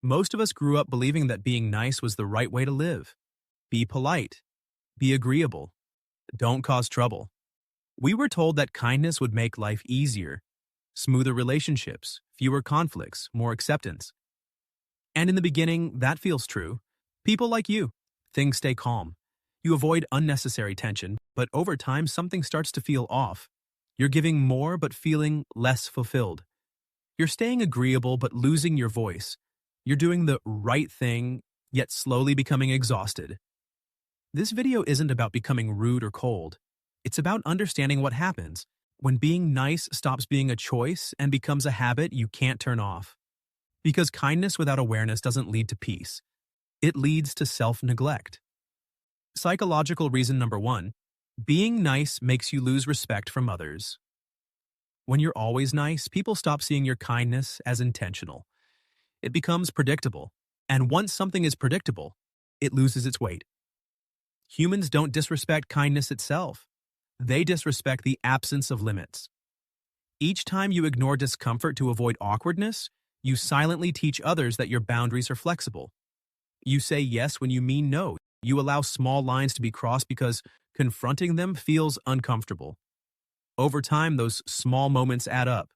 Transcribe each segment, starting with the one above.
Most of us grew up believing that being nice was the right way to live. Be polite. Be agreeable. Don't cause trouble. We were told that kindness would make life easier, smoother relationships, fewer conflicts, more acceptance. And in the beginning, that feels true. People like you. Things stay calm. You avoid unnecessary tension, but over time, something starts to feel off. You're giving more but feeling less fulfilled. You're staying agreeable but losing your voice. You're doing the right thing, yet slowly becoming exhausted. This video isn't about becoming rude or cold. It's about understanding what happens when being nice stops being a choice and becomes a habit you can't turn off. Because kindness without awareness doesn't lead to peace. It leads to self-neglect. Psychological reason number 1, being nice makes you lose respect from others. When you're always nice, people stop seeing your kindness as intentional. It becomes predictable, and once something is predictable, it loses its weight. Humans don't disrespect kindness itself. They disrespect the absence of limits. Each time you ignore discomfort to avoid awkwardness, you silently teach others that your boundaries are flexible. You say yes when you mean no. You allow small lines to be crossed because confronting them feels uncomfortable. Over time, those small moments add up.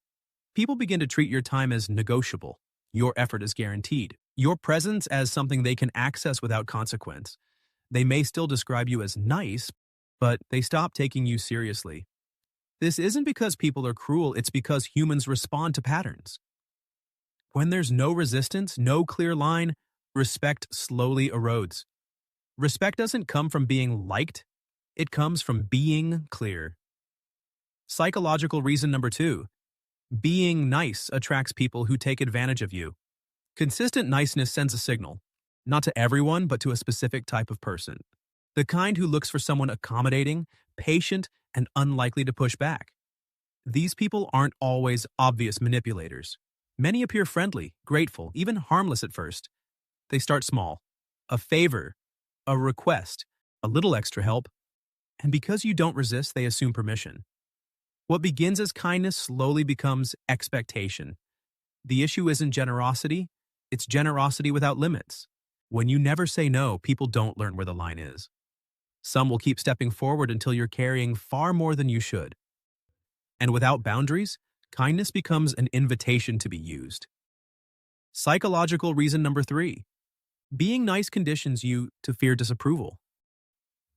People begin to treat your time as negotiable. Your effort is guaranteed. Your presence as something they can access without consequence. They may still describe you as nice, but they stop taking you seriously. This isn't because people are cruel, it's because humans respond to patterns. When there's no resistance, no clear line, respect slowly erodes. Respect doesn't come from being liked, it comes from being clear. Psychological reason number 2, being nice attracts people who take advantage of you. Consistent niceness sends a signal, not to everyone, but to a specific type of person. The kind who looks for someone accommodating, patient, and unlikely to push back. These people aren't always obvious manipulators. Many appear friendly, grateful, even harmless at first. They start small. A favor, a request, a little extra help, and because you don't resist, they assume permission. What begins as kindness slowly becomes expectation. The issue isn't generosity, it's generosity without limits. When you never say no, people don't learn where the line is. Some will keep stepping forward until you're carrying far more than you should. And without boundaries, kindness becomes an invitation to be used. Psychological reason number 3, being nice conditions you to fear disapproval.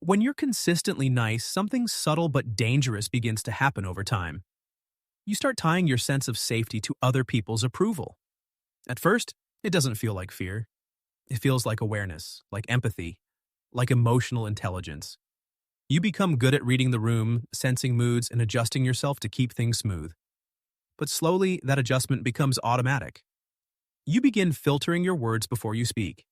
When you're consistently nice, something subtle but dangerous begins to happen over time. You start tying your sense of safety to other people's approval. At first, it doesn't feel like fear. It feels like awareness, like empathy, like emotional intelligence. You become good at reading the room, sensing moods, and adjusting yourself to keep things smooth. But slowly, that adjustment becomes automatic. You begin filtering your words before you speak.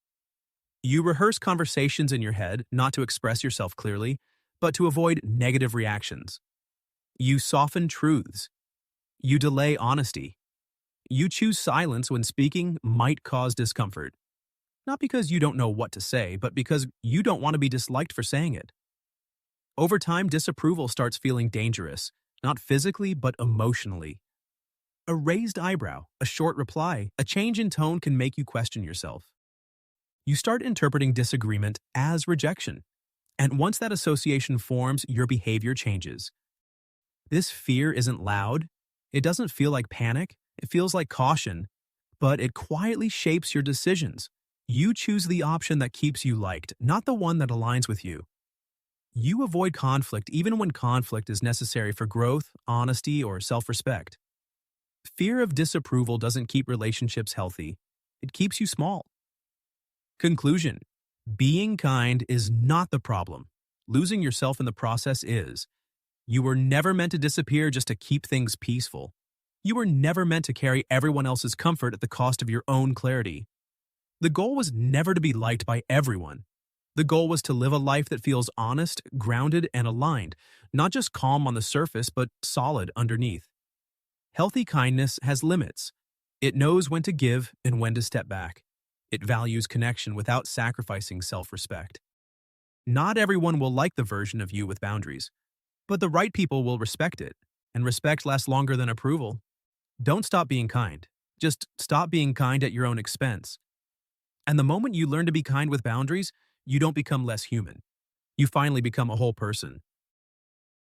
You rehearse conversations in your head, not to express yourself clearly, but to avoid negative reactions. You soften truths. You delay honesty. You choose silence when speaking might cause discomfort. Not because you don't know what to say, but because you don't want to be disliked for saying it. Over time, disapproval starts feeling dangerous, not physically, but emotionally. A raised eyebrow, a short reply, a change in tone can make you question yourself. You start interpreting disagreement as rejection, and once that association forms, your behavior changes. This fear isn't loud. It doesn't feel like panic. It feels like caution, but it quietly shapes your decisions. You choose the option that keeps you liked, not the one that aligns with you. You avoid conflict even when conflict is necessary for growth, honesty, or self-respect. Fear of disapproval doesn't keep relationships healthy. It keeps you small. Conclusion: being kind is not the problem. Losing yourself in the process is. You were never meant to disappear just to keep things peaceful. You were never meant to carry everyone else's comfort at the cost of your own clarity. The goal was never to be liked by everyone. The goal was to live a life that feels honest, grounded, and aligned, not just calm on the surface, but solid underneath. Healthy kindness has limits. It knows when to give and when to step back. It values connection without sacrificing self-respect. Not everyone will like the version of you with boundaries, but the right people will respect it, and respect lasts longer than approval. Don't stop being kind. Just stop being kind at your own expense. And the moment you learn to be kind with boundaries, you don't become less human. You finally become a whole person.